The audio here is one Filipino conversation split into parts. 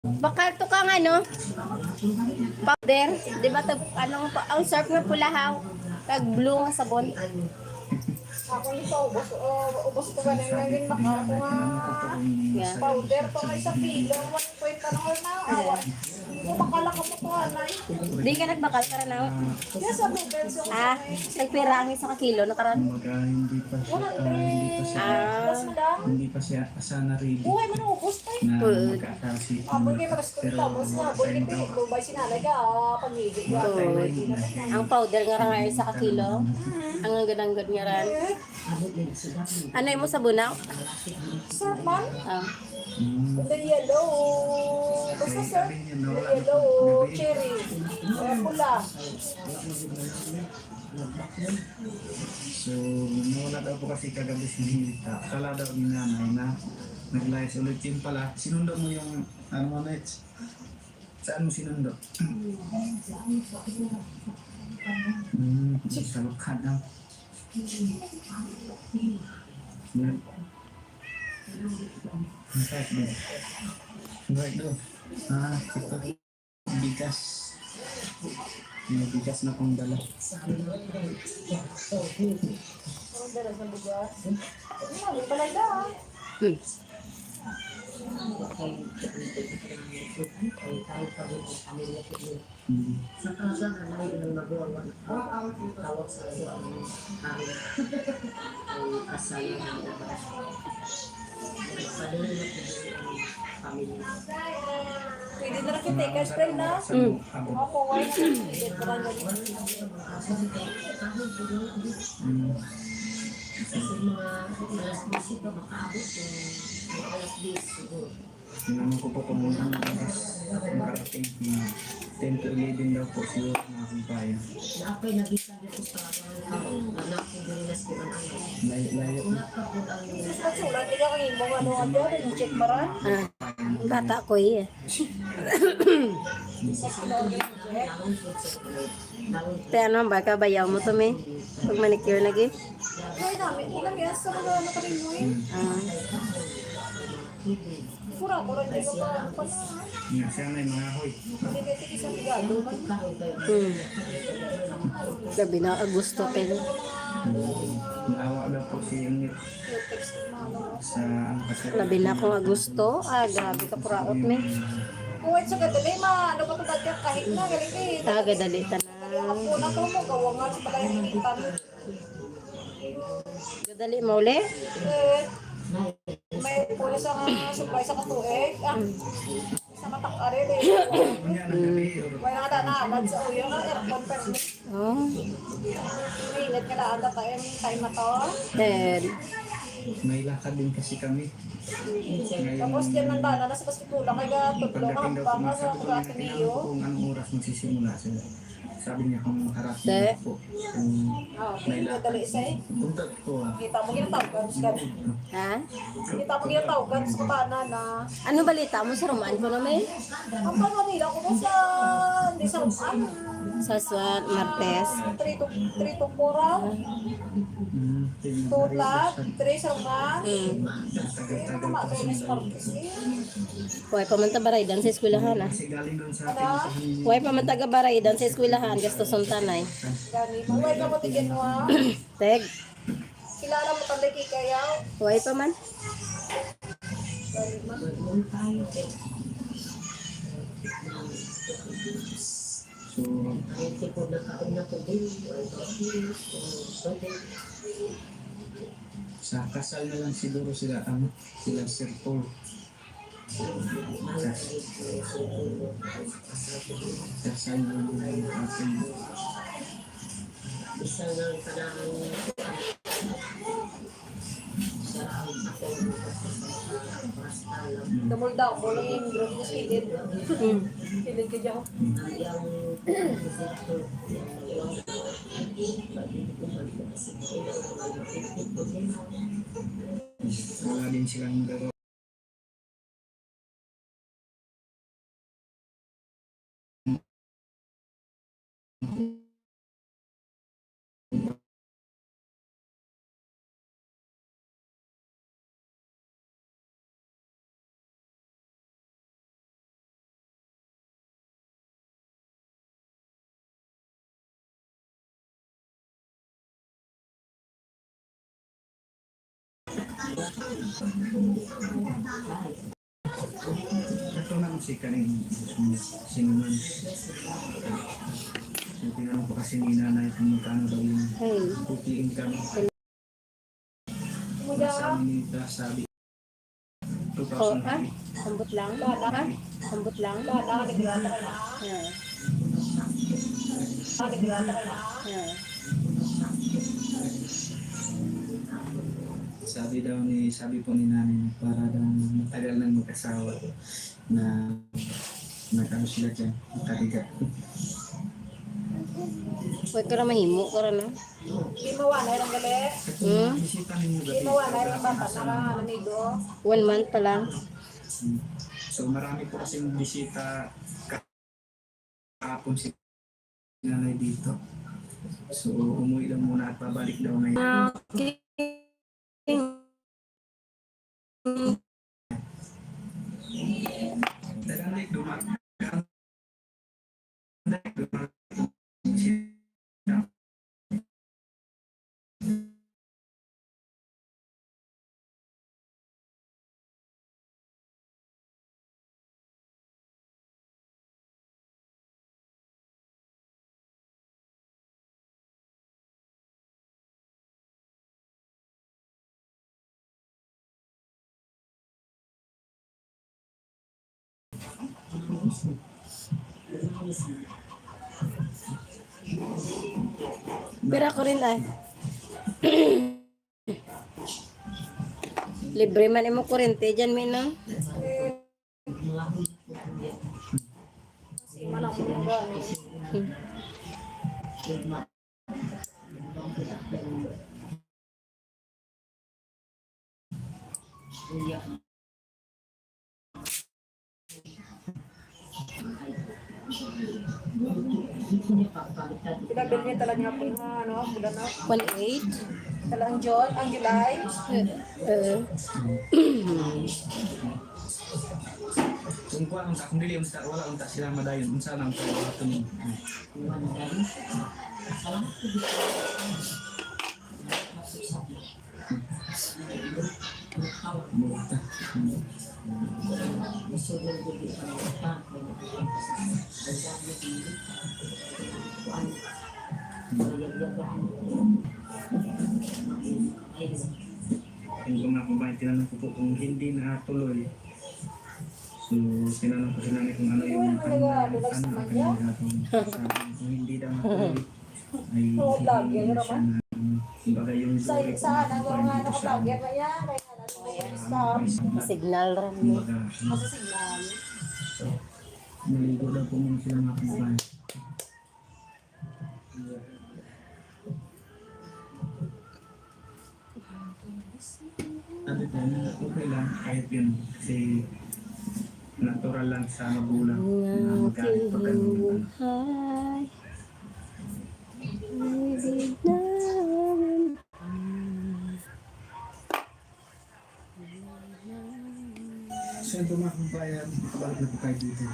Bakal to kang ano, powder. Di ba to, anong, ang surf nga pulahaw. Kag blue nga sabon. Ako nito, ubos ko ba na yung maka ako nga Yeah. powder pa nga isang kilo, 1 na nga na awan. Kumakala ka mo to anay. Di ka nagbakal ka na. Yes, sa noodles yung Nagpira ang isang kilo na karon. Kumbaga, hindi pa siya sana ready buhay mo na ubos tayo. na Good. magkakasi. Abon kayo mag-school tapos nga, abon kayo pinito, bay sinalay ka, pag-ibig ka. Ang powder nga nga isa ka kilo. Ang ganang-gad nga ran. Ano mo sa bunaw? Sir, man, Ah. the yellow, basta sir, the yellow, cherry, pula. So, nawala daw po kasi kagabi si Nita. Kala daw ni nanay na nag-live ulit yun pala. Sinundo mo yung, ano mo na saan mo sinundo? Sa lukad daw. Right daw. Ito. Bigas. May bigas na pang dala. Ang dalas ng bugas. May balay da. Hmm. Pwede na lang kita i-spray na. Ako, why na? Pwede ko lang Tinanong ko po kung muna makarating. 10 to 11 daw po siguro makakaya. Layo po. Sulat, hindi ka kayo mong ano ang doon, yung check maran. Ah. Bata ko eh. Pero ano ba ka bayaw mo to me? Pag manicure lagi? Ay, namin, ilang yan sa mga ano ka rin mo eh. Ah. Pura-pura, hindi ka pa na. Siya na yung mga hoy. Hindi ka tikis ang bigado. Gabi na gusto pero. Naawa daw po si Unit sa ang kasal. Labi na kung Agosto. Ah, grabe ka puraot me. Kung ito sa gadali, ano ba ito ka kahit na, galing eh. Taga dali ta Yung na. apo na to mo, kawangan sa pala yung hinitan. Gadali mo uli? Eh, may pula sa supply sa katuig. Sa matak-arir eh. May nga tanaanan sa uyo nga, aircon permit. Oh. Ingat ka na anda tayo yung time na to. And May lakad din kasi kami. Tapos dyan man ba, nasa paskipula, kaya tutlo ka, Pagdating daw baka po, sa sabi ko mga niya, niyo. kung anong oras magsisimula sila. Sabi niya kung harating De. daw po. Kung may Hindi lakad. dali isa eh. Punta ko. Kita mo ginatawgan sa ha? Kita mo ginatawgan sa kabana na. Ano balita mo sa Roman ko naman? Ang paano nila ko ba sa, hindi sa rupan. Sa Swat Martes. 3 to 4 tulat, 3 sa rupan. Tagal-tagal pa kasi nila. Huwag pa man tabaraydan sa eskwelahan ah. Kasi galing doon sa Ano? Huwag pa man taga-baraydan sa eskwelahan. Gasto suntanay. Gani, mahuway ka mo tigyan mo ha. Teg. Kilala mo tanday kikayaw. Huwag pa man. Gani ma. So, sa kasal na lang siguro sila, sila Sir Paul. Kasal na lang yung ating Damol daw, mula yung growth ko silid. Silid ka dyan. wala din silang garo. Ito na musika rin. Sinuman. So, tinanong ko kasi ni nanay kung magkano daw yung Hey. weekly income. Muda. Sa minita, sabi. Oh, 2,000 ah? Ambot lang? Ha? Ambot lang? Dada, nagigata ka na. Yeah. Nagigata ka na. Yeah. Sabi po ni nanay na para daw matagal nang mag-asawa na nag-ano sila dyan, nakahiga. Huwag ka na mahimo ka na. Di mawanay lang gali. Hmm? Bisita ninyo Di gabi. mawanay lang bata na nanido. 1 month pa lang. So marami po kasing bisita kahapon si nanay dito. So umuwi lang muna at pabalik daw ngayon. Okay. Dahil dumagang Pero ako rin ay. Libre man imo kurente dyan, Minang. Si malang mo nga. Pinabil niya talaga nga po yung ano, bulan na. 1.8. Talang John, ang July. kung kuha unta kung dili unta wala unta sila madayon unsa nang tayo aton. Yung mga kumain, tinanong ko po kung hindi natuloy. So, tinanong ko si nanay kung ano yung ano ang kanyang gagawin. Sabi, kung hindi daw natuloy, ay hindi na siya na kumbaga yung dulit Sa na nagawa nga dito ako sa vlogger na yan. Kaya stop. Signal rin. kumbaga Masa signal. naligo daw po muna sila mga kumain. Sabi ko, okay lang kahit yun kasi natural lang sa magulang na magalit pag ganun. Buhay. Ibig namin. So ito mga kumbayan, kabalik na po tayo dito.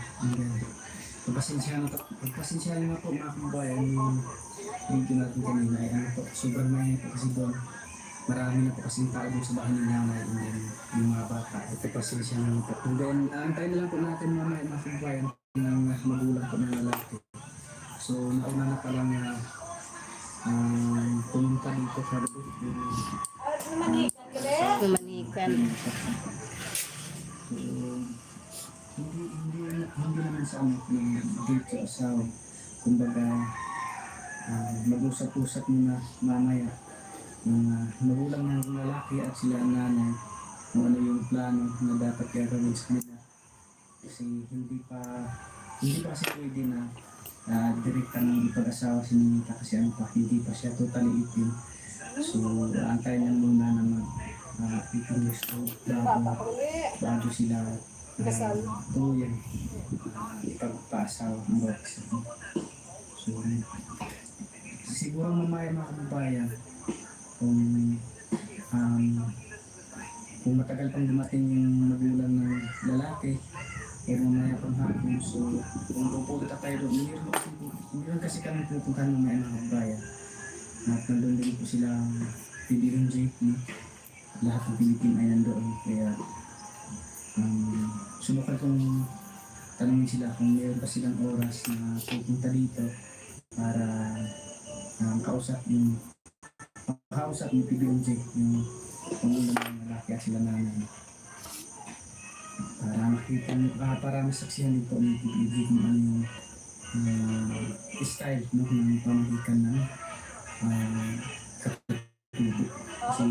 Pagpasensya na po mga kumbayan yung video natin kanina ay ano po, sobrang mahinga po kasi doon. Marami na po kasing tao doon sa bahay ni nanay and then yung mga bata. Ito pasensya na po. And then antayin na lang po natin mamaya mga kumbayan ng magulang po ng lalaki. So nauna na pala nga pumunta dito sa Manikan gali. Mamanikan. Hindi naman sa ano ng dito sa kumbaga mag-usap-usap muna mamaya mga magulang ng lalaki at sila ang nanay kung ano yung plano na dapat gagawin sa kanila kasi hindi pa kasi pwede na direktang ipag-asawa si Ninita kasi ano pa hindi pa siya totally itim so antayin niya muna na mag-ipinus Bata ko uli. bago sila Kasal. tuloy ipagpasawa ng bawat isa. So, siguro mamaya mga kababayan kung matagal pang dumating yung magulang ng lalaki pero mamaya pang hapon so kung pupunta tayo doon meron kasi kami pupuntahan mamaya mga kababayan at nandun din po sila Bibi Jake no? lahat ng Pilipino ay nandoon. Kaya subukan kong tanungin sila kung meron pa silang oras na pupunta dito para makausap ni PBMJ, yung pangulo ng lalaki at sila nanay. Para makita niyo, para masaksihan din po ni PBMJ kung ano yung style, no, ng pamahikan ng katubo. Kasi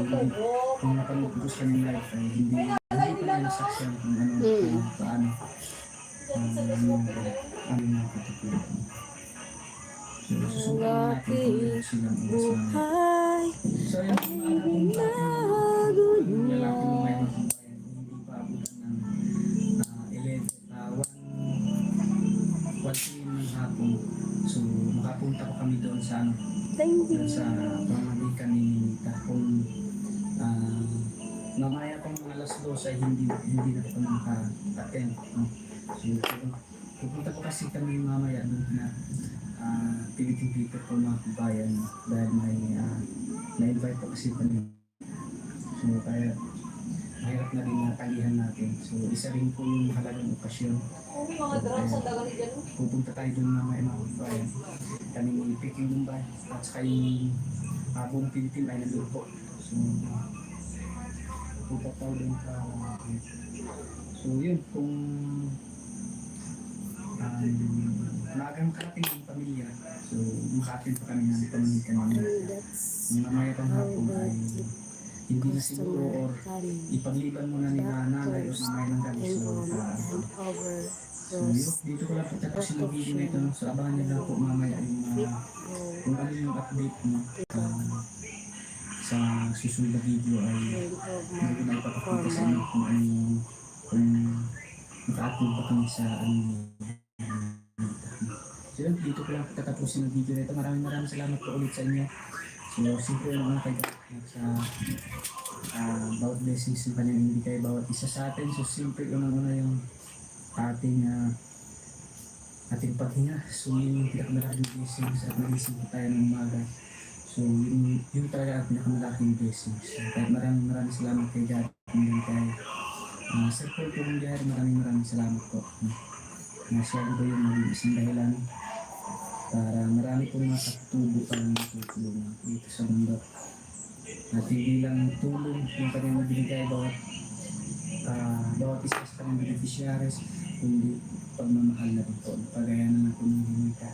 kung napanood ko sa kanyang live ay hindi pa niya nasaksihan kung ano, paano ano yung katubo. So, susubukan natin kung meron silang oras na. So, yung kung yung lalaki mo may magbabayan, hindi pa abutan ng 1 p.m. ng hapon. So, makapunta pa kami doon sa pamagitan ni Ninita. Kung mamaya pang mga alas 2 ay hindi na pa maka-attend. No? So, pupunta po kasi kami mamaya doon na Pilitin-Peter po mga kabayan dahil may na-invite po kasi kami. So, kaya mahirap na rin natalihan natin. So, isa rin po yung mahalagang okasyon. Mga drums sa dagat dyan. Pupunta tayo doon mamaya mga kabayan. Kami ni Peking Lumbay at saka yung buong Pilitin ay nandun po. So, pupunta tayo doon sa so, yun. Kung maagang karating ng pamilya, so makaatin pa kami ng pamilya namin. Yung mamaya pang hapon ay hindi na siguro or ipagliban muna ni nanay o sa may ng gabi. So yun, dito ko lang pagkatapusin ng video na ito. So abangan niyo lang po mamaya yung kung ano yung update mo sa susunod na video ay hindi na ipapakita sa inyo kung ano yung naka-upload pa kami sa so yun, dito ko lang tatapusin ang video na ito. Maraming salamat po ulit sa inyo. So, simple yung mga kagaya sa bawat blessings ng kanyang ibigay bawat isa sa atin. So, simple unang-una yung ating paghinga. So, yun yung pinakamalaking blessings at nagising po tayo ng umaga. So, yun talaga ang pinakamalaking blessings. So, kahit maraming salamat kay God. And kay Sir Paul po ng Jahir, maraming salamat po. Siya ko yung maging isang dahilan para marami pong makatubo pa ng tutulungan dito sa mundo. At hindi lang tulong yung kanyang binigay bawat isa sa kanyang beneficiaries, kundi pagmamahal na rin po. Pagayanan ng pamimimika.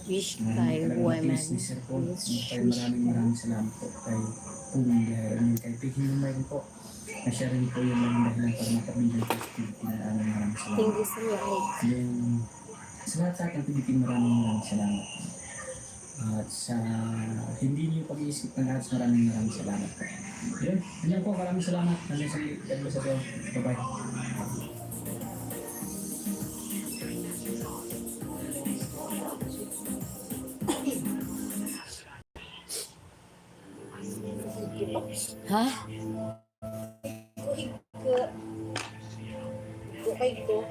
Wish tayo buhay man. Maraming salamat po kay Puming Jahir and kay Peking Lumbay po. Na siya rin po yung maging dahilan para makabigyan ko sa Pilipinas. Maraming salamat. Thank you so much. Then, sa lahat sa akin, Pilipinas, maraming salamat. At sa hindi niyo pag-iisip ng lahat, maraming salamat po. Yun po, maraming salamat. Hanggang sa video. Bye-bye. Ha? Okay ko.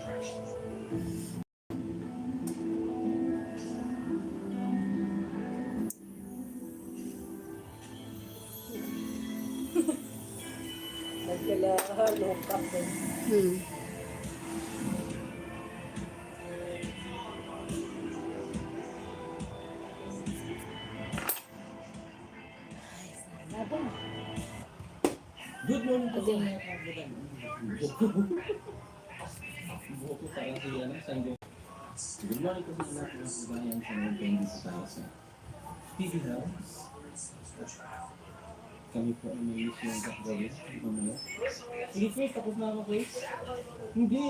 Nagkala lokap din. Good morning po Okay. Buko para sa iyo ng Sanjo. Good morning po sa lahat ng kabayan sa mga dito sa TV House. Kami po ay may mission ng gagawin. Mamaya. Sige, Chris, tapos na ako, Chris. Hindi.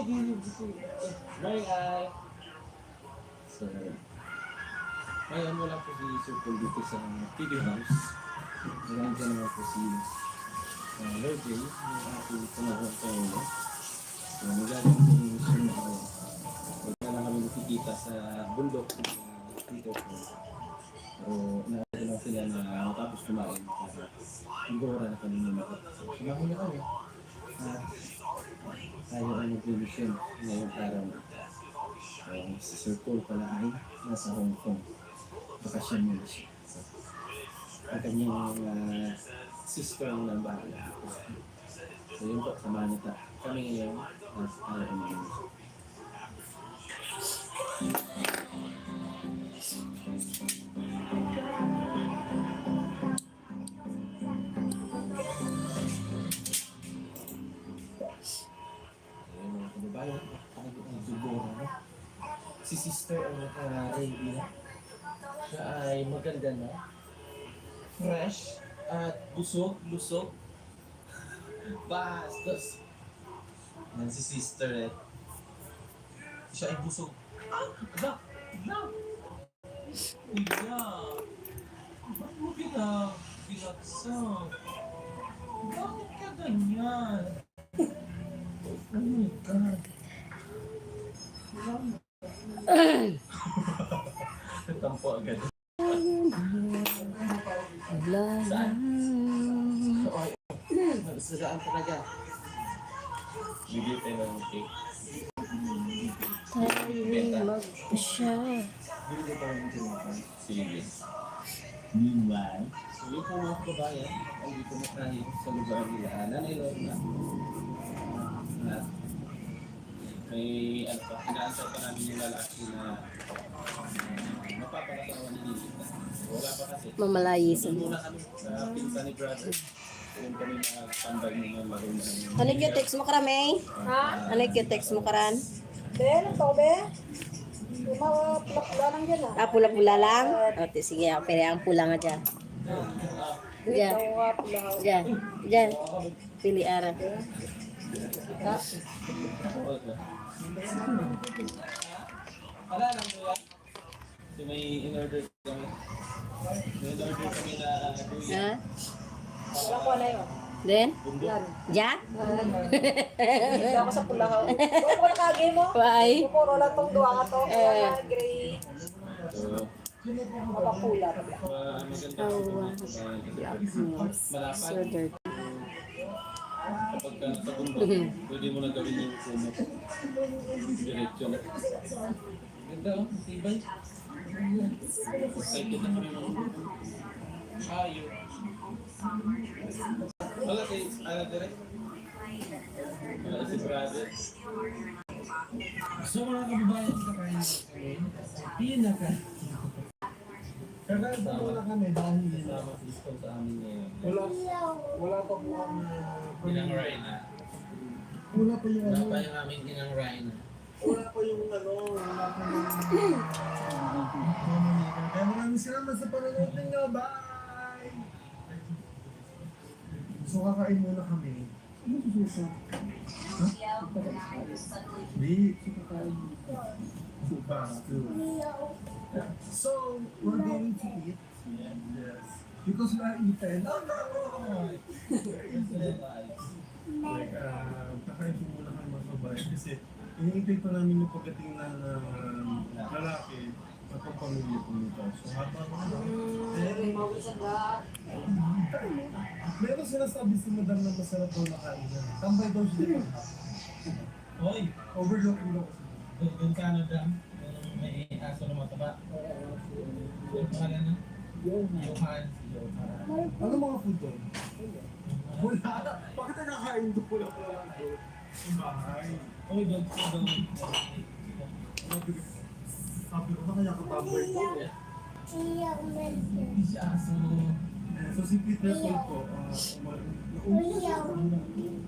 Bye. So, ngayon wala po si Sir Paul dito sa TV House. Ngayon dyan naman po si Lord J, yung aking panahon sa ulo. So, nagagawin ko yung mission na ako. Wala na kami nakikita sa bundok dito po. Pero nakakita lang sila na matapos kumain. Nag-oora na kami naman. So, sumahon na kami. At tayo ay nag-mission ngayong araw na. Si Sir Paul pala ay nasa Hong Kong. Bakasyon muna siya. So, ang kanyang sister ang nabahala. So yun po, samahan niyo kami ngayon as RMN. Ayun mga kababayan, ang siguro, no? Si sister ang Rayvina. Siya ay maganda na, fresh, at busog. Bastos. Yan si sister eh. Siya ay busog. Ah! Ala! Ala! Uya! Ba't mo binagsak? Bakit ka ganyan? Oh my God. Natampo agad. Saan? Ay, nagsadaan talaga. Bigyan tayo ng cake. Siya. Bigyan tayo ng cake. Sige. Meanwhile, so yung po mga kababayan, andito na tayo sa lugar nila. Nanay Lorna. At may ano pa, inaantay pa namin yung lalaki na mapapalatawa ni Lilita. Wala pa kasi. Mamalayisan. Doon muna kami sa pinsa ni brother. Doon kami nakatambay ng mga laro na yun. Ano yung text mo karamay? Ha? Ano yung text mo karan? Be, ano to, be? Yung mga pula lang dyan, ah. Ah, pula-pula lang? Okay, sige. Pero ang pula nga dyan. Diyan. Ito nga pula. Diyan. Diyan. Pili ara. Wala lang po yan. So may in-order kami. May in-order kami na kuya. Ha? Wala ko na yun. Then? Yan. Diyan? Hindi ako sa pula ka. Kung ko nakagay mo, Why? puro lang tong duwa nga to. Kaya gray. So, Mapapula. maganda Oh, po. wow. Malapad. So dirty. Kapag ka sa bundok, pwede mo na gawin yung kumot. Diretso na. Ganda oh, tibay. Excited na kami ng ayaw. Wala kay Ana direct. Wala si brother. So mga kababayan, kakain natin. Pinaka. Kakain pa muna kami dahil Sama si Isko sa amin ngayon. wala pa po ang Inang Rhina. wala pa yung Wala pa yung aming Inang Rhina. wala pa yung wala pa yung kaya maraming salamat sa panonood ninyo. Bye! So kakain muna kami. Ano sususo? Ha? Di. Supa. So, we're going to eat. Yes. Because we are eaten. Like, kakain po muna kami mga kabayan kasi iniintay pa namin yung pagdating na lalaki at ang pamilya po nito. So, habang meron sinasabi si Madam na masarap daw na kain na. Tambay daw siya. Hoy! Overlooking daw. Doon Canada, may aso na mataba. Yung pangalan na? Johan. Ano mga food doon? Wala. Bakit nakakain doon pula lang doon? Yung bahay. Hoy, doon. Sabi ko na kaya katambay ko. Si aso. So si Peter Paul po,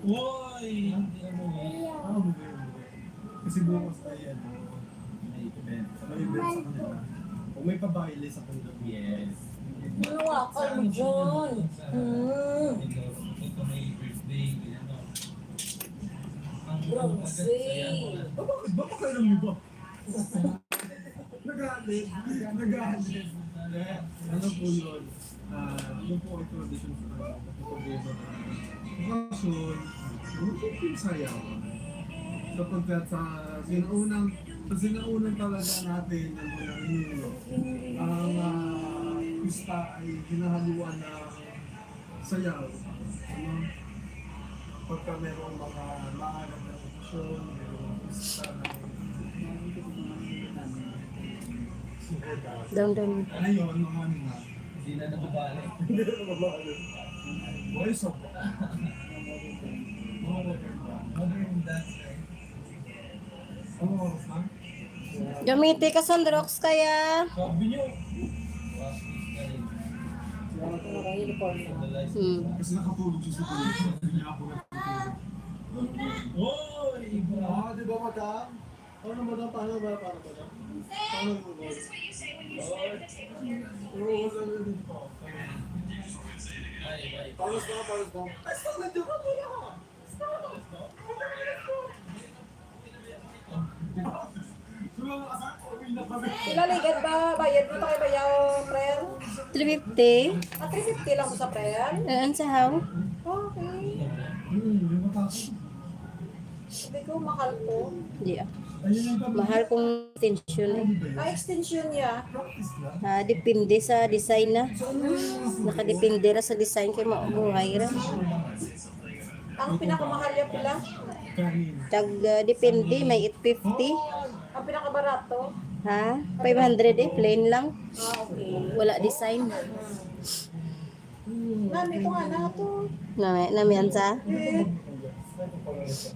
Hoy! Hindi ano eh. kasi bukas ay ano, May event. may event sa kanila. O may pabaile sa kanila. Yes. Luwakal mo dyan. Ito may birthday. Ano. Ang Bronze. Bakit ba kayo ng iba? Nagalit. Ano po yun? Yung po ay tradition sa kanila. Kapag bakasyon, yung sayaw. Sapagkat sa sinaunang talaga natin ng mga inulo, ang pista ay hinahaluan ng sayaw. Ano? Pagka mayroong mga mahanap na okasyon, mayroong pista na Dong. ngayon, mga ano nga, Hindi na nakabalik. hindi na mabalik. Gamitin ka Sandrox kaya. Naka-uniform na. Hmm. Di ba madam? Paano madam? Paano ba? Paano ba? Paano mo ba? Paano ba? Paano ba? Basta nandiyo ka muna ka. Ilaligat ba? Bayad mo tayo ba yung prayer? 350. At 350 lang mo sa prayer? Ano sa how? Okay. Sabi ko, mahal ko. Hindi ah. Mahal kong extension eh. Extension niya. Depende sa design na. Nakadepende ra sa design kay mabuhay ra. Ang pinakamahal niya pila. Depende, may 850. Ang pinakabarato. Ha? 500 eh, plain lang. Okay. Wala design. Nami ito nga na ito. Namiyan sa?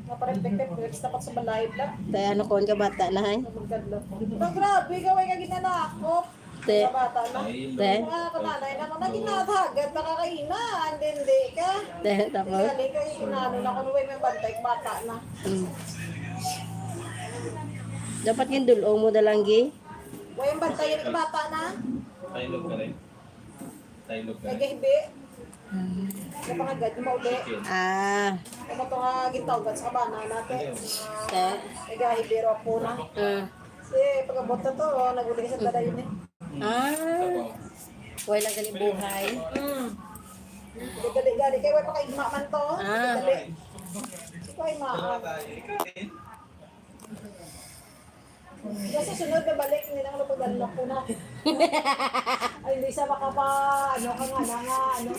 Naparepek-pek. Dapat sa balay lang. Tayo ano kon ka bata na hay? Ang grabe, gawin ka ginanakop. Te. Sa bata na. Te. Mga kananay na kung naginatagad, nakakainan. Hindi ka. Tapos? Gali ka inano na kung may bantay, bata na. Mm. Dapat yung dulong mo dalanggi. Way ang bantay yung bata na. Taylog ka rin. Taylog ka rin. Nagahibi. Sa pangagad, yung mauli. Ah. Kung ito nga gintawgan sa kabana natin. Te. Nagahibi ro po na. Pagabot na to, naguli sa tada yun eh. Wala galing buhay. Gali-gali kayo, way pakaigma man to. Ah. Gali. Ikaw ay maan. Kasi sunod na balik, hindi na lupagalok ko na. Ay, hindi sa makapa, ano ka nga, ano.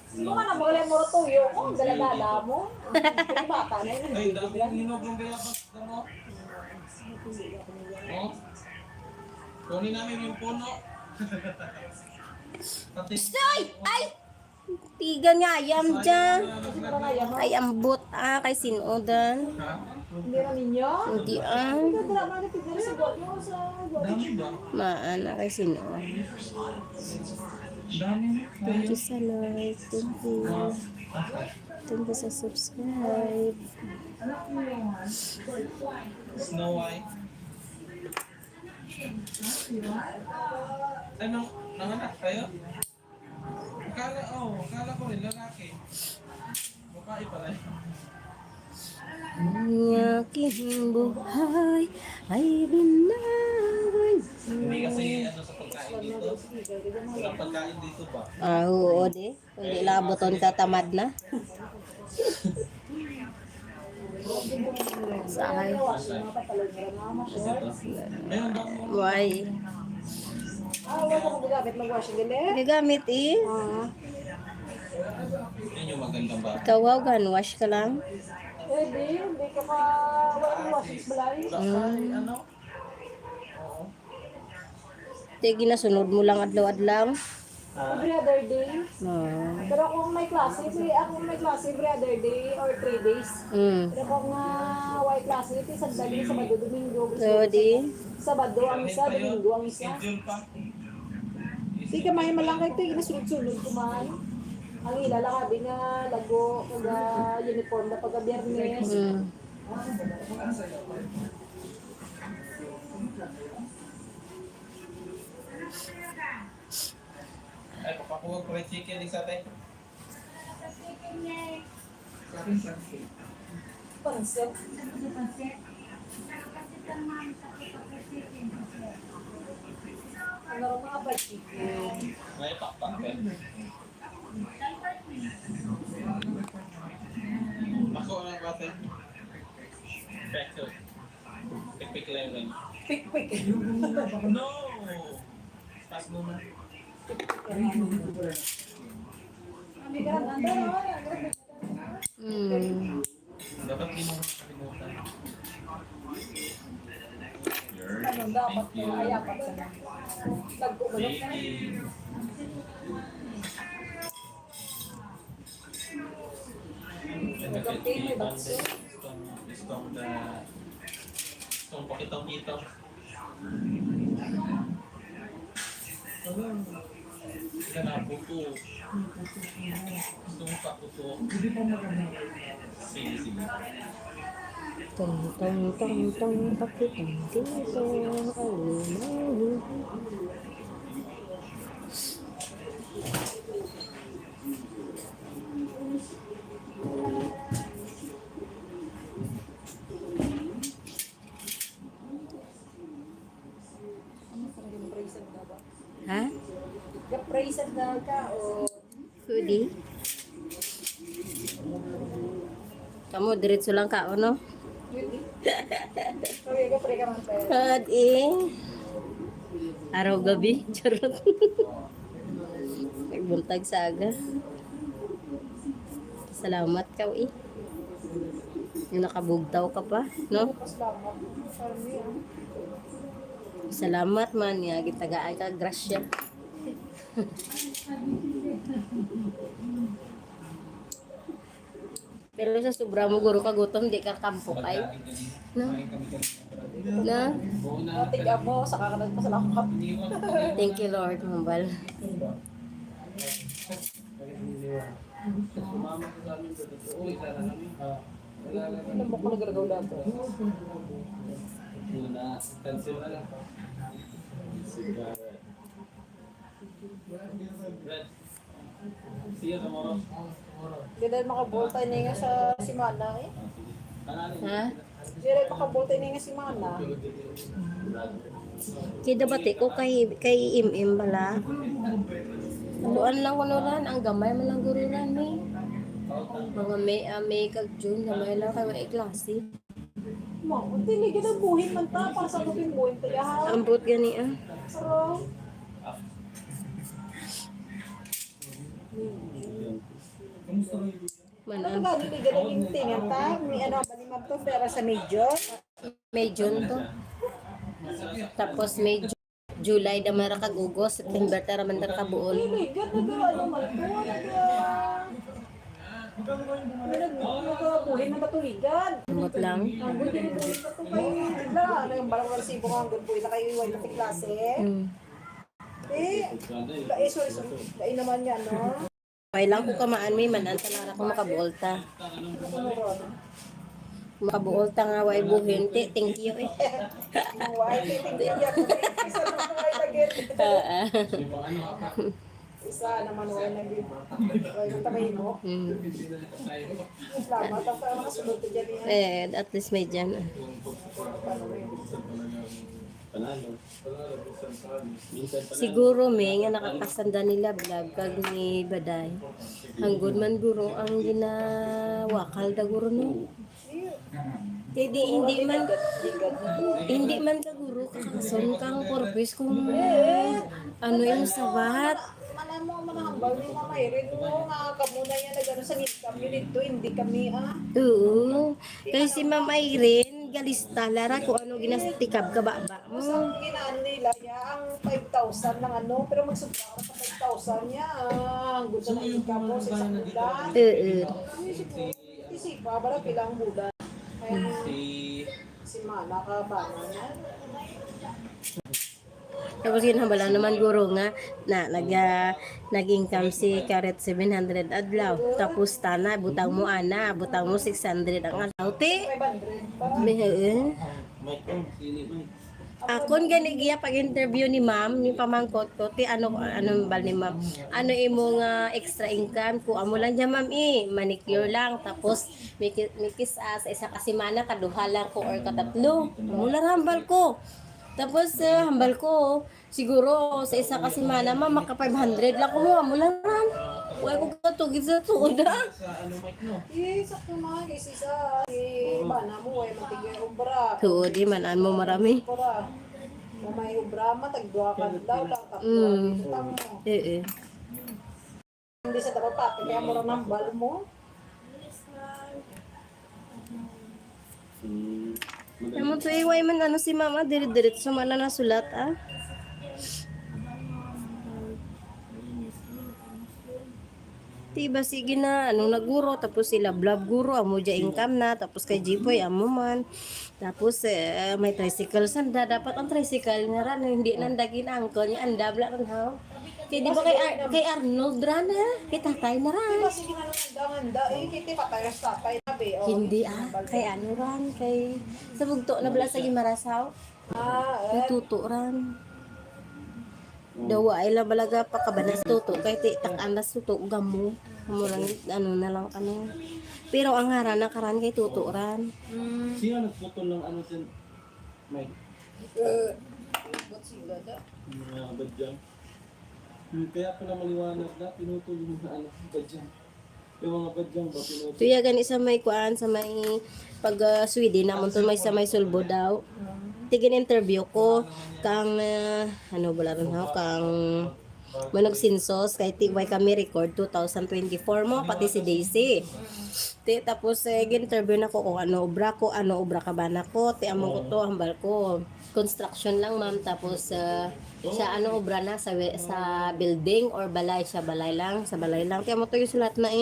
Hindi mo ka na magaling mo tuyo ko, dala-dala mo. Ang bata na yun, Ay, hindi dami bigla. yung hinog ng bayabas na mo. Oh? Kunin namin yung puno. Pati. Ay! Ay! Tigan nga ayam dyan. Parang ayaw mo. Ay ambot kay sinodan. Hindi na ninyo? Hindi ah. Hindi ka dala mga tigil sa buwan mo sa buwan. Dami ba? Maana kay sinodan. Dami. Thank you sa like. Thank you. Thank you sa subscribe. Snow White. Ano? Nanganak kayo? Akala ko rin lalaki. Babae pala. Ang aking buhay ay binagoy. Hindi kasi ano sa pagkain dito. Walang pagkain dito ba? Oo, di. Hindi laboton tatamad na. Sakay. Meron ba? Why? Wala ko magamit mag-washing gali. Gagamit eh. Yun yung magandang ba? Ikaw gan wash ka lang. Hindi ka pa, wala kang washing balay. Ano? Tigi na sunod mo lang adlaw-adlaw. Every other day. Ah. Pero kung may klase, every other day or 3 days. Pero kung white klase, ito isang dali, Sabado, Domingo. So di. Sabado ang isa, Domingo ang isa. Schedule pa. Hindi ka may malangkay ito, inasunod-sunod kumahan. Ang ilalakabi nga, lago, uniform na pagka-biyernes. Ay, papakuha ko rin chicken isa tayo. Pansit. Ano rin mga chicken? May pakpakpel. Ako lang ba tayo? Peso. Pikpik lang yun. Pik-pik. No! Pass mo na. Hindi ka lang pero Dapat di mo kalimutan. ano dapat mo ayapat sa nagkukulog na. Thank you. Kape, may bakso. Gustong pakitong-kita. Ika na, buto. Gusto mo pa buto. Sige, sige. Tong tong tong tong pakitang dito alimango. Ha? Gapraisad na ka o Kudi? Kamu diretso lang ka, ano? Sorry, gapray ka man tayo. At araw gabi, charot. Nagbuntag sa aga. Salamat ka, Yung nakabugtaw ka pa, no? Salamat. Sorry, Salamat man, nga gitagaan ka, grasya. Pero sa sobra mo guro ka gutom, di ka kampukay. No? Na? Tiga mo, saka ka nagpasalamat. Thank you, Lord, mambal. Sumama ko sa amin sa totoo. Isa na kami. Alam mo ko nagaragaw lang to. Muna, cancel na lang. Brad, see you tomorrow. Hindi dahil makaboltay na nga sa simana eh. Ha? Hindi dahil makaboltay na nga si Mana. Kida bati ko kay Im bala. Luan lang ko nuran, ang gamay man lang gururan ni. Mga may kag June, gamay lang kay wa klase. Mo, hindi ka na buhin man ta, para sa kaping buhin tayo ha. Ambot gani Sarong. Ano Manan. ba, hindi ka naging tingan ta? May ano, malimam to, pero sa medyo. May June to. Tapos may July da mara kag Ugos, September tara man tara kabuol. Hindi, ganda ano man to, nagbuhin na batuligan. Ambot lang. Ang good din buhin na to kayo, bigla. Ano yung balang resibo nga, ang good buhin na kayo, iwan na klase. Sorry. Dahil naman yan, no? Kay lang ko kamaan may manan talara ko makabolta. Makabolta nga way buhin ti, thank you Why, titigyan ko. Isa naman kayo naging. Isa naman wala naging. Wala tabay mo. Salamat. Ang parang makasunod ko dyan yan. At least may dyan. Panalo. Minsan panalo. Siguro may nga nakakasanda nila vlog kag ni Baday. Hanggod man guro ang ginawakal da guro no. Hindi man ka guro kakason kang purpose kung ano yung sabat. Alam mo, manahambal ni Mama Erin mo, nga kamuna yan, nagano sa income yun ito, hindi kami, Oo. Kasi si Ma'am Irene, galista, lara kung ano ginastikab ka ba mo. Ang ginaan nila niya, ang 5,000 ng ano, pero magsubra ka sa 5,000 niya, ang gusto ng income mo sa isang bulan. Isipa, bala pilang bulan. Si Mana ka ba niya? Tapos ginhambala naman guro nga na nag-income si Karet 700 adlaw. Tapos tana butang mo 600 ang adlaw ti. 500 pa. Bihin. Mike, sili, Mike. Akon gani giya pag interview ni ma'am ni pamangkot ko ti ano bal ni ma'am. Ano imo nga extra income ko amo lang niya ma'am manicure lang tapos mikis sa isa ka semana kaduha lang ko or katatlo. Mula hambal ko. Tapos hambal ko, siguro sa isa kasi mana maka 500 lang ko mo lang ran. Wala ko katugid sa tuda. Sakto mga kasi sa Mana mo, ay matigay ubra. Tuod di man mo marami. Ubra. May ubra, matagdua ka daw lang. Hindi sa dapat pati, kaya mo rin ang bal mo. Amo to iway man ano si mama diri-diretso man na sulat Ti Diba sige na, anong naguro, tapos sila vlog guro, amo dya income na, tapos kay Jipoy, amo man. Tapos may tricycle sanda, dapat ang tricycle nga ran, hindi nandagin angkol niya, anda, bla ran ha. Kaya di ba kay Arnold ran ha, kay tatay na ran. Diba sige na nang kiti patay sa tatay na be. Hindi kay ano ran, kay sa bugto na bala sa Gimarasaw, natuto ran. Dawa ay lang balaga pa kabanas tuto kay ti tak andas tuto gamo mo lang ano na lang ano pero ang ngaran na karan kay tuto ran Sino nagputol ng ano sin Mike? Ba't sila da? Mga badyang. Kaya pala maliwanag na pinutol yung mga ano, badyang. Yung mga badyang ba pinutol? tuya gani sa may kuan sa may pag Sweden namon to may sa may sulbo daw tigin interview ko kang ano bala ron ha kang manog sinsos kay tiway kami record 2024 mo pati si Daisy tapos interview na ko kung ano obra ka ba na ko ti amo ko to hambal ko construction lang ma'am tapos siya ano obra na sa building or balay siya balay lang sa balay lang ti amo to yung sulat na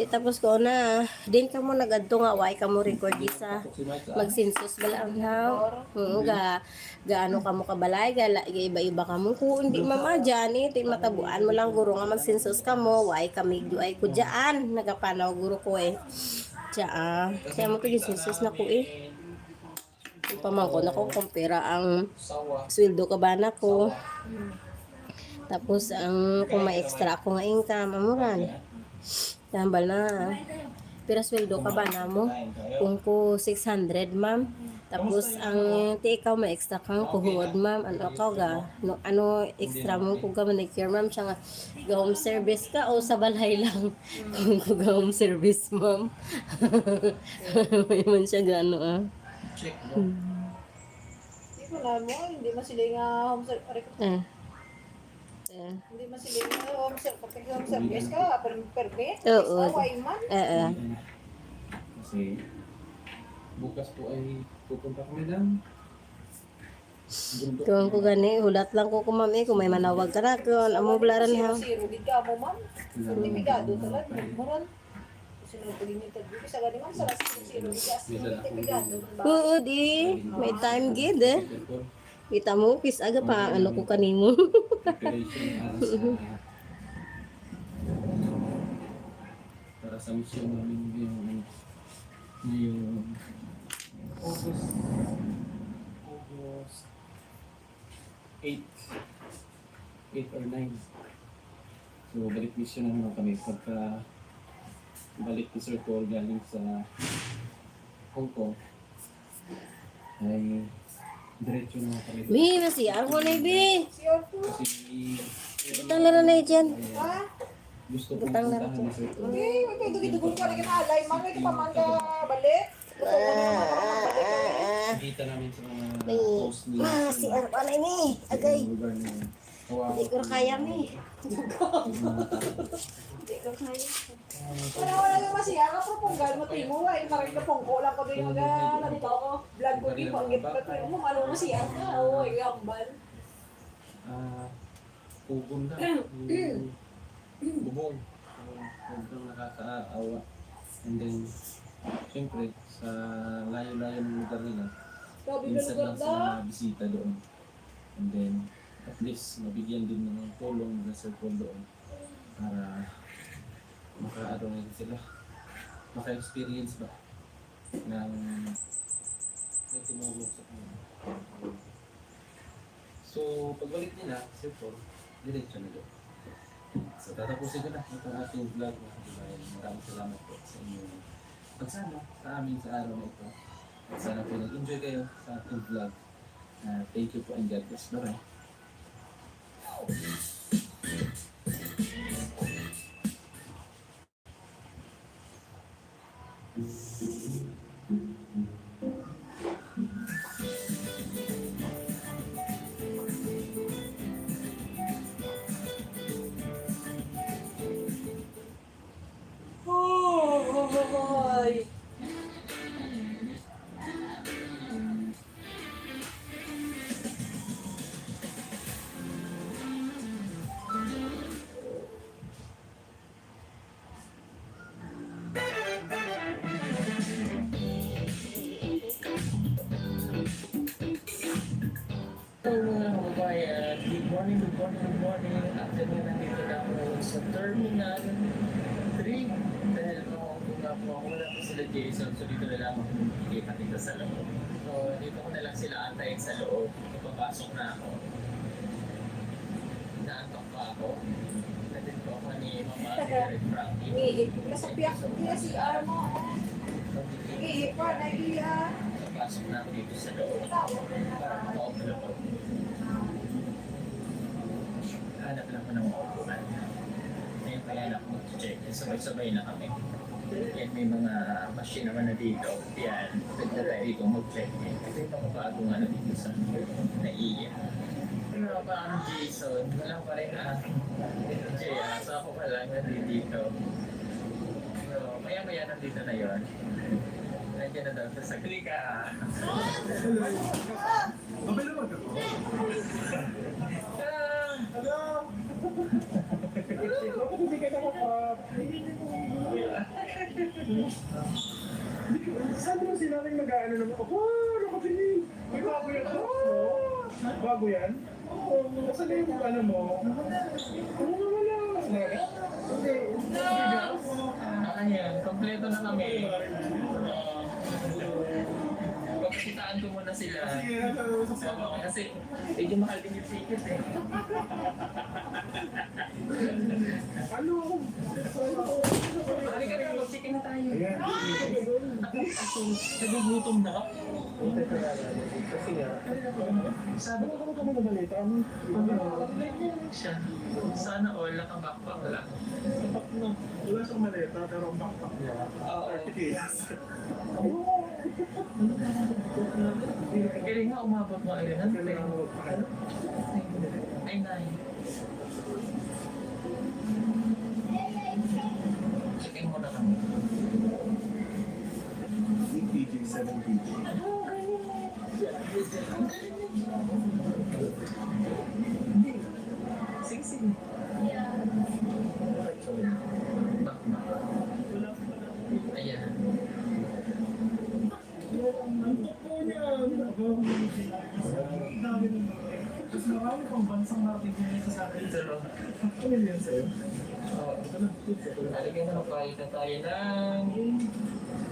tapos ko na din ka mo nagadto nga why ka mo record sa magsinsos bala ang haw gaano ka mo kabalay iba-iba ka mo kung hindi mama dyan ti matabuan mo lang guro nga magsinsos ka mo why kami duay ko dyan nagapanaw guro ko kaya mo to yung sinsos na ko pamangko na ko kumpira ang sweldo ka ba na ko tapos ang kung may extra ako nga income amuran tambal na. Pero sweldo ka ba na mo? Kung ko 600 ma'am. Tapos ang ti ikaw may extra kang kuhuod ma'am. Ano ka ga? Ano extra mo kung ka manicure ma'am siya nga ga home service ka o sa balay lang? Kung ko ga home service ma'am. May man siya gano Hindi ko na mo, hindi man sila nga home service. Hindi man sila nga home service ka, permit. Oo. Away man. Kasi bukas po ay pupunta kami lang. Kung ko gani, hulat lang ko ma'am kung may manawag ka na kung amo blaran ha. Zero, di ka mo man. Sertifikado talaga. Moran. Sunod ko din yung interview. Sa gani ma'am, sa zero, di ka sertifikado. Oo di, may time gid Kita mo, kis aga pa, ano ko kanimo. Preparation para sa mission namin yung August 8 or 9. So balik mission na naman kami pagka balik ni Sir Paul galing sa Hong Kong ay diretso na kami. Mi, masiyar ko na bi. Kasi Utang na na dyan. gusto kong Utang na puntahan ni Sir Paul. Eh, may dugid-dugol ka rin alay. Mga ito pa man ka balik. Kita namin sa mga May post ni masiyar ko na mi. Agay. yung lugar na yun. Kawawa Hindi ko na kaya mi. yung mga tao. Hindi ko kaya. Pero wala naman siya. Kaproponggal mo timo. Ay, maraming na pongko lang ko din yung nandito ako. Vlog ko din. Panggit pa mo. Ano mo siya ka? Oo, ay gambal. Pugong na. Yung bubong. Huwag kang nakakaawa. And then, siyempre, sa layo-layo ng lugar nila, Grabe minsan lugar lang na. sila bisita doon. And then, at least, mabigyan din ng tulong na Sir Paul doon para maka-ano rin sila, maka-experience ba ng may tumulong sa kanila. So, pagbalik nila, Sir Paul, diretso na doon. So, tatapusin ko na itong ating vlog mga kabayan. Maraming salamat po sa inyong pagsama sa amin sa araw na ito. At sana po nag-enjoy kayo sa ating vlog. Thank you po and God bless. Bye-bye. Ay. good morning. After nga nandito na ako sa Terminal 3. Dahil kung nga po ako wala po sila Jason, so dito na lang ako makikita dito sa loob. So dito ko na lang sila antayin sa loob. Papasok na ako. Naantok pa ako. Nandito po ako ni Mama Eric Frankie. Iihip. Nasa piyak niya si Armo. Iihip pa, naiiyak. Papasok na ako dito sa loob. Para maka-open ako. Hanap lang ko ng maupuan. Ngayon pa yan ako mag-check. Sabay-sabay na kami. Yan, may mga machine naman na dito. Yan, pwede tayo dito mag-check. Ito yung mga bagong ano dito sa naiiyak. Pero parang Jason, wala pa rin Jay, so ako pa lang nandito. So, maya-maya nandito na yun. Nandiyan na daw sa sagli ka. Mabay naman ako. Hello! Bakit hindi ka nakapap? Saan mo sinabing mag-ano naman ako? Nakatingin! May bago yan. Bago yan? Oo. Saan na yung ano mo? Ano naman na? Hindi. Ayan, kompleto na kami. Pagkitaan ko muna sila. Kasi medyo mahal din yung ticket eh. Ano? Halika na, mag-chicken na tayo. Ayan. Nagugutom na. Kasi nga, sabi ko kami na balita. Siya. Sana all naka-backpack lang. Wala siyang maleta, pero ang backpack niya. Oo. Yes. Galing nga umabot mo ay rin. Ay, nine. Checkin mo na kami. PG, 7 PG. Sing-sing. Bakmak. Ayan. Tapos marami pang bansang natin yung sa akin. Pero, Ano yan sa'yo? halika na magpahita tayo ng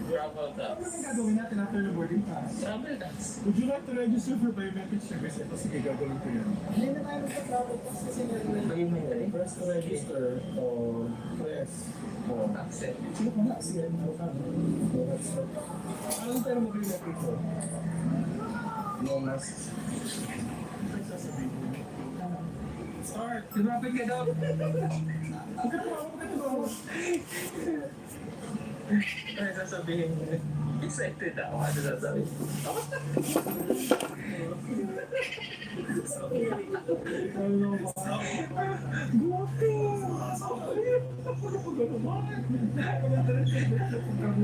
travel tax. Ano ang gagawin natin after the boarding pass? Travel tax. Would you like to register for biometric service? Ito sige, gagawin ko yan. Hindi na tayo sa travel pass kasi Bagay mo yun. press to register or press for Accept. sino ka na? Sige, ano ka? Anong pero mag-biometric ko? No mask. Ay, sasabihin ko. Start! Lumapit ka daw. Ano sasabihin mo? Excited ako. Ano sasabihin mo?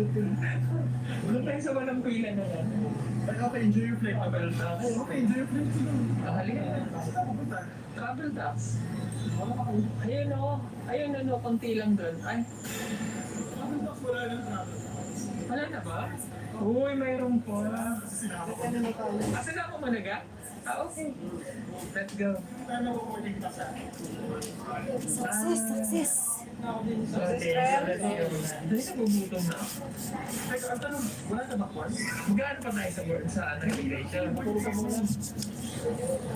Wala tayo sa walang pila na lang. Ay, okay, enjoy your flight. Travel tax. Ay, okay, enjoy your flight. Halika na. Saan ka pupunta? Travel tax. Ayun o. Ayun ano, konti lang doon. Ay, Travel tax, wala nang travel tax. wala na ba? Uy, mayroon po. Sinako ko. Asa na ako managa? Okay. Let's go. Ano ko pwedeng tasa? Success, success. Okay, let's go. Dali na gugutom na ako. Teka, ang tanong, wala na ba kwan? Magkano pa tayo sa board sa immigration?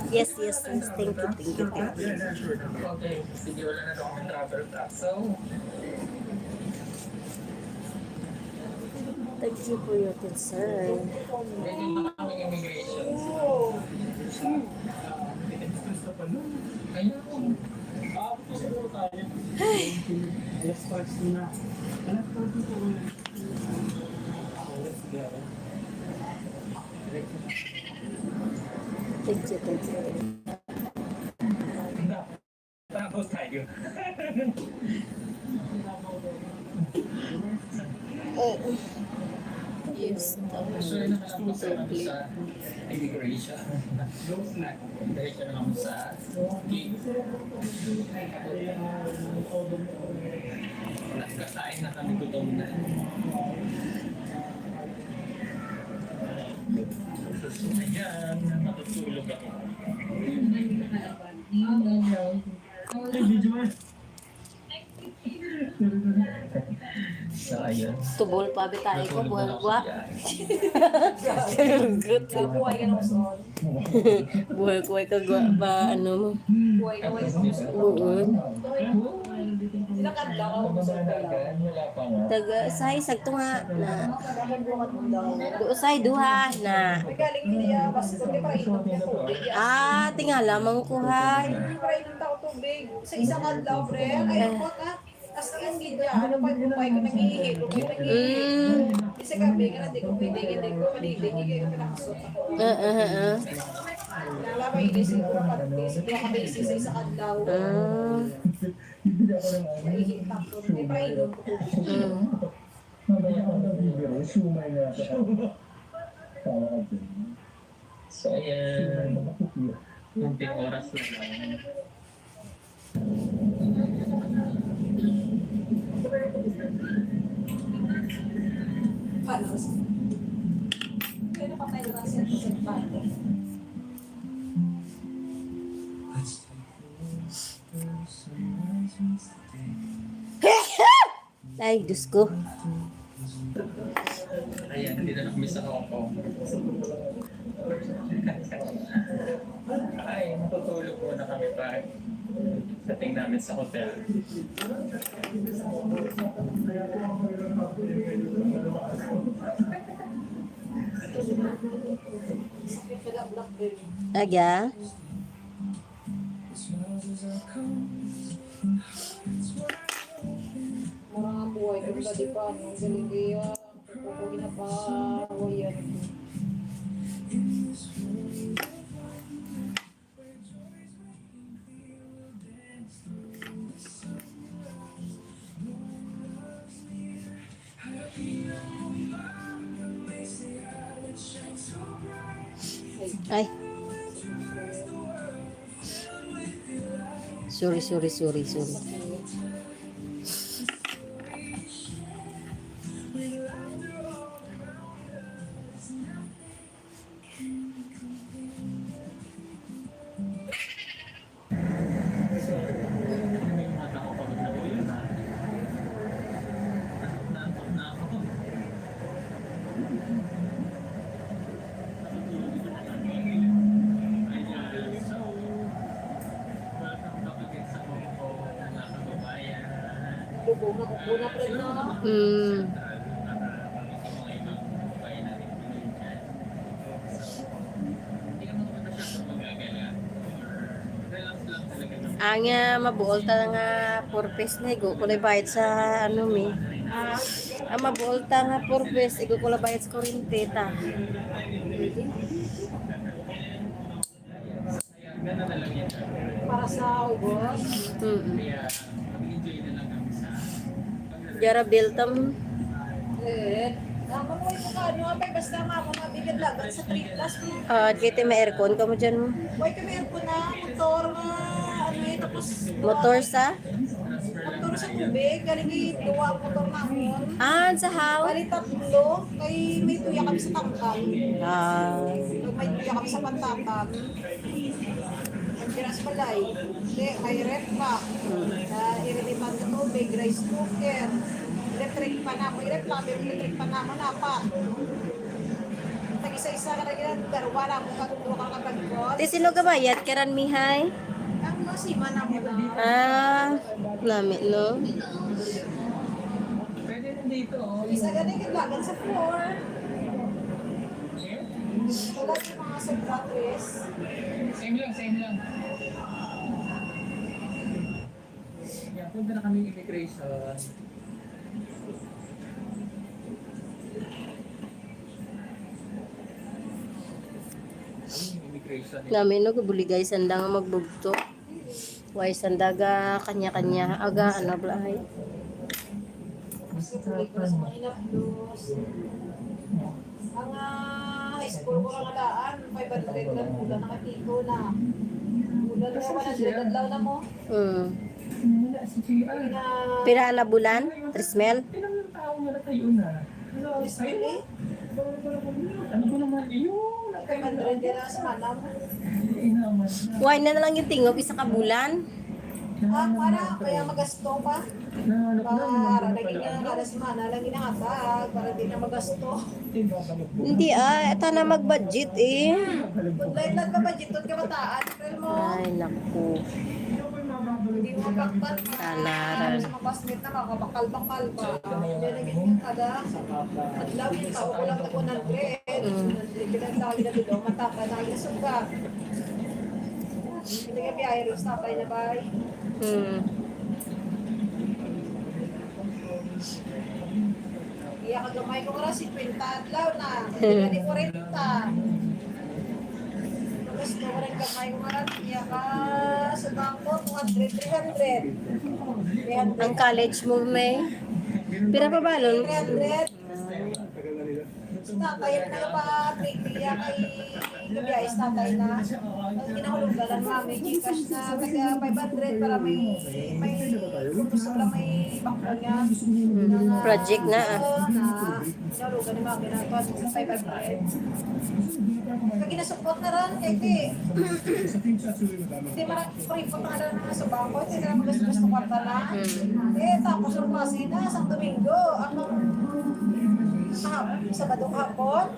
Yes, yes, yes. Thank you, thank you, thank you. Yeah, sure. Okay, sige, wala na daw kami travel tax. So, Thank you for your concern. ready na kami immigration. Ayun. Let's start na. Let's start na. Thank you, thank you. Tapos tayo. Yes, tapos So, yun na lang po sa immigration. Diretso na lang sa gate. Nagkasain na kami, gutom na. So, ayan, matutulog ako. So, ayun. Tubol pa bitay ko buhay ko. Buhay ka ng son. Buhay ko ay kagwa ba ano mo. Buhay ka ng son. Oo. Sila kadlaw ako sa pala. Taga say sagto nga na. Kadang buhat mo daw. Usay duha na. May galing niya, basta hindi para inom niya tubig. Ah, tingala mang kuhay. Hindi para inom tao tubig. Sa isang kadlaw, pre. Ay, ako ka. Tapos ang gidya, ano pa yung ko nag-iihip, ko nag-iihip. Isa gabi nga, hindi ko pwede, hindi ko pwede, hindi ko pinakasot ako. Nalama yung isip ko pa, hindi ako basis sa isang kadlaw. Naiihip ako, hindi para inom ko tubig. So, ayan. Kunting oras na lang. Panos. Kaya patay na lang siya sa paano. Ay, Diyos ko. Ayan, hindi na kami sa Hong Kong. Ay, matutulog muna kami pa sa tingin namin sa hotel. Aga. Mga buhay ko ba di pa, ang galing-gaya, pagpapagin na pa, yan. Ay. Sorry. May mata ko pagod na ulo na. Nantok na ako. Ayan, so, welcome back again sa Hong Kong, mga kababayan. Lubog na kukuna pa rin na. Ang mabuol ta nga purpose na igo kulay bayad sa ano mi. Ang mabuol ta nga purpose igo kulay bayad sa kuryente ta. Para sa ubos. Jara bill tam Naman mo yung ano, apay basta nga ako mabigat lagat sa 3 plus. kiti may aircon ka mo dyan mo. Boy, kami ko na, motor nga, ano eh, tapos... Motor sa? Motor sa tubig, galing duwa ang motor namin. Sa house? Bali tatlo, kay may tuya kami sa tangkal. May tuya kami sa pantakan. Pagkiras balay. Hindi, may ref pa. Irinipan sa tubig, rice cooker. Electric pa na. May ref lang, electric pa naman apat. Tag-isa-isa ka na ganyan, pero wala mo katutuwa ka katagpot. Ti sino ka bayad karan mihay? Ang masima na mo na. Lami no. Pwede rin dito, oh. Isa ganyan kailangan sa floor. Wala yung mga subtratres. Same lang. Yan, punta na kami immigration. Lami no kabuligay sanda nga magbugto. Way sandaga kanya-kanya aga ano blahay. Kasi tuloy ko na sa mga inaplos. Ang high school ko lang alaan, 500 lang mula nakatiko na. Mula na 100 adlaw na mo. Wala si JR. Na, Pira na bulan, Trismel. Ilang tao na tayo na? really? Ano ba naman yun? 500 din lang sa manam. Why na lang yung tingog, isa ka bulan? Para kaya magasto pa. Para lagi niya kada semana lagi na hatag para di na magasto. Hindi ito na mag-budget eh. Online lang ka budget ka bataan. Pero mo, Ay, naku. hindi mo mapakpat. Talaran. Sa mga classmate na makabakal-bakal pa. Hindi na ganyan kada. Adlaw yung tao ko lang na 100. Pinagsabi na dito, mataka na ilasog ka. Hindi nga biyahe rin sa tapay na bay. Iya kagamay ko nga 50 adlaw na. Hindi ni 40. Gusto ko rin gamay ko nga iya ka sa bangko 200, 300. Ang college mo, May? Pira pa ba nun? 300. Tatay na pa iya kay gabi tatay na. Ang ginahulugan mami Gcash na taga 500 para may gusto lang may bangko niya. Project na Ginahulugan ni mami na 500. Pag ginasupot na rin, kaya hindi marang kuripot na rin na sa bangko, hindi na magastos ng kwarta na. Tapos yung kasi na, sa Domingo, Sabadong hapon,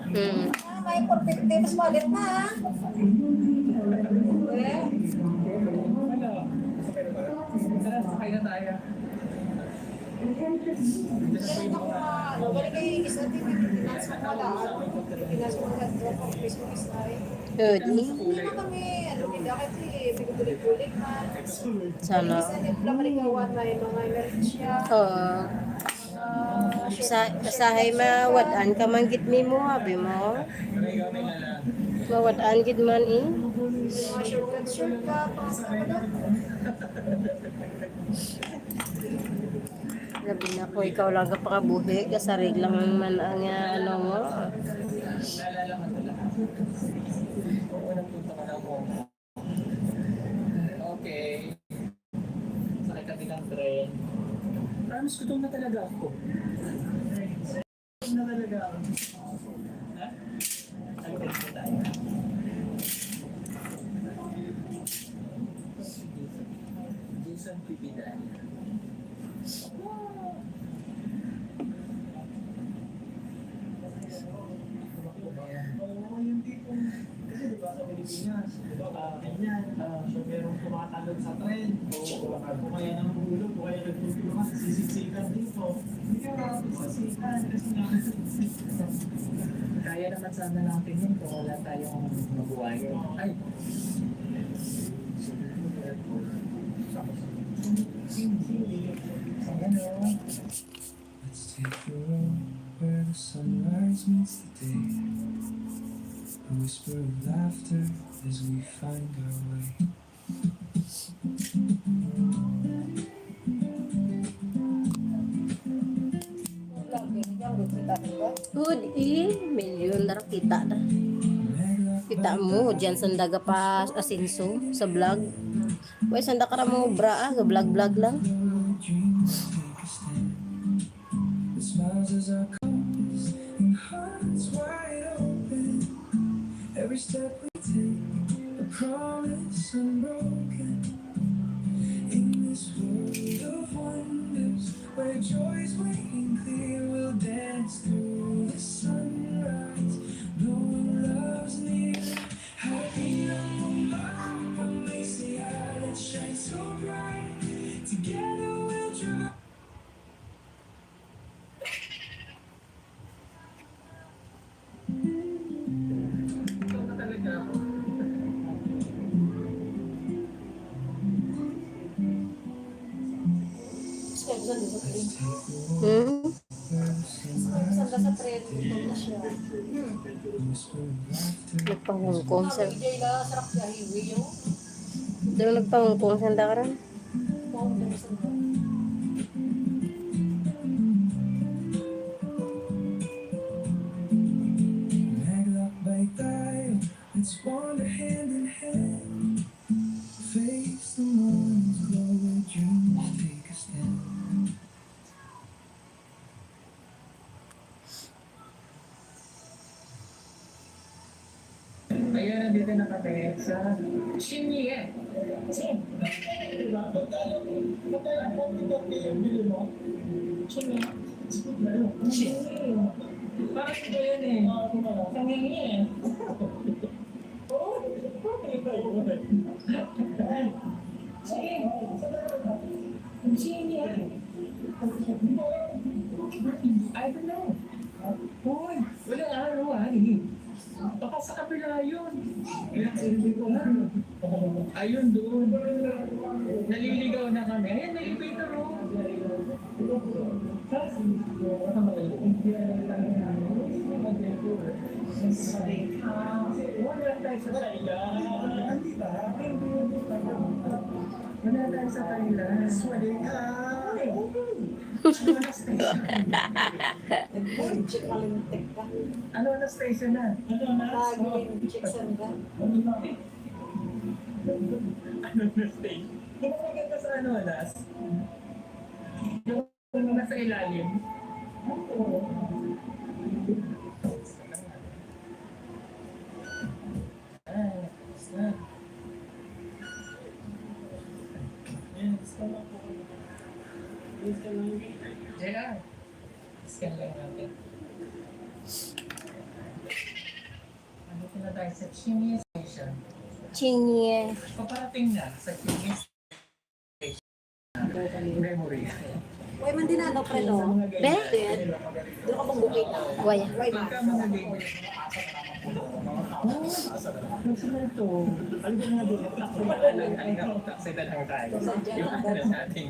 may 450, mas malit na. Ganun ako balik kay isa din, pinans mo wala, pinans mo wala, Facebook is na rin. Good. Hindi na kami, hindi ako bigulit-gulit na. Sana. Isa din pala maligawan na yung mga emergensya. Oo. Kasahay mawadaan ka man gid mi mo, habi mo. Mawadaan gid man eh. Mga shortcut, Labi na ko, ikaw lang ka pakabuhi, kasarig lang man ang ano mo. Okay. Sakay kami ng tren. Promise, gutom na talaga ako. Gutom na talaga ako. Ha? Ano ba ito tayo? Jason Pipidan. Kasi diba sa Pilipinas, ganyan, so merong tumatalon sa tren, o kaya nanguhulog, o kaya nagtutulungan, sisiksikan dito. Hindi ka makapagsiksikan kasi nga. Kaya naman sana natin yun kung wala tayong mabuhay. Ay! Ayan o. Let's take a road where the sunrise meets the day. A whisper of laughter as we find our way. Good eh, milyon na kita na. Kita mo, dyan sanda ka pa asinso sa vlog. Wait, sanda ka na mo bra vlog lang. Dreams take a stand. The smiles as our compass and hearts wide open. Every step we take, a promise unbroken. In this world of wonders, where joy's waiting clear, we'll dance through the sunrise, knowing love's near. Happy on amazing how it shines so bright. Together we'll drive. Gutom na talaga ako. Sanda sa tren, ito na siya. Nagpangungkong sa... Hindi na sarap sa highway yung Doon nagpangungkong sanda ka rin. Maglock by tayo, let's wander hand in hand. Face the morning's glow where dreams take a stand. Ayan, nandito na kami sa Shinye. Bakit ito yun eh? Nangingi eh. I don't know. Hoy, walang araw ah. Baka sa kabila yun. Hindi ko nga. Ayun doon. Naliligaw na kami. Ayan, may elevator oh. Wala tayo sa kanila. Wala tayo sa kanila. Check malintik ka. Ano na station na? Lagi check saan ka. Ano na station? Hindi mo maganda sa ano, Anas? Yung nasa ilalim. JR, scan lang natin. Ano na tayo sa Chinese Station? Chinye. Paparating na sa Chinese Station. Memory. Uy, man din ano, pre, no? Be? Doon ka bang bukit na? Waya. Uy, ma. Pagka mga baby. Kasi na ito. Ano ba nga doon? Takbo ba lang? Excited lang tayo. Yung ano sa ating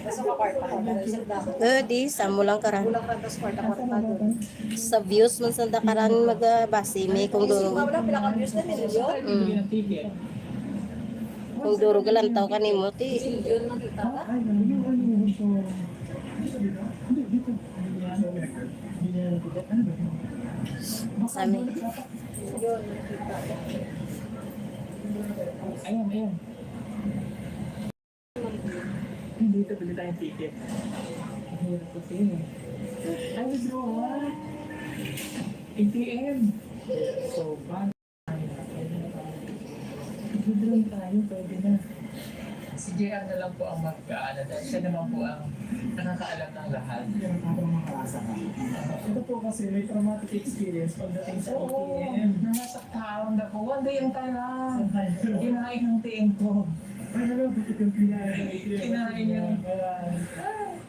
Basta makwarta ka. Pero isang dapat. Di, samo lang karan. Kulang ka tas kwarta doon. Sa views man sa dakaran magbasi may kung Isip duro. nga wala, pinaka-views na milyon. Bigyan ng ticket. Kung duro galantaw kanimo ti. Milyon nakita ka? Ay, yung ano yun. So, Sami. Milyon nakita ka. ayan, ayan. Dito, bili tayong ticket. Ang hirap kasi eh. Ay, withdraw what? ATM. So, bad. Withdraw tayo, pwede na. Si JR na lang po ang mag-aala dahil siya naman po ang nakakaalam ng lahat. Ito po kasi may traumatic experience pagdating sa Oo, ATM. nasaktaon ako. One day ang kaya. Kinain ng tiing ko. Ay, alam, bakit yung kinain ng ATM? Kinain niya.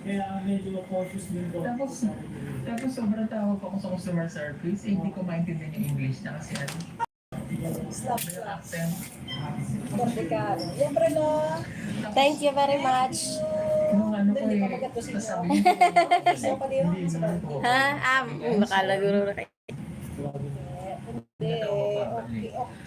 Kaya medyo cautious din ko. Tapos sobrang tawag ako sa customer service, eh, hindi ko maintindihan yung English na kasi ano, Stop may ka. accent. Kortikado. Yan, pre, no? Thank you very much. Nung ano ko Hindi eh, pa magat ko sa inyo. sasabihin ko, Gusto ko pa din ako sa barko. Ha? Makala guro na kayo. Hindi, okay, okay.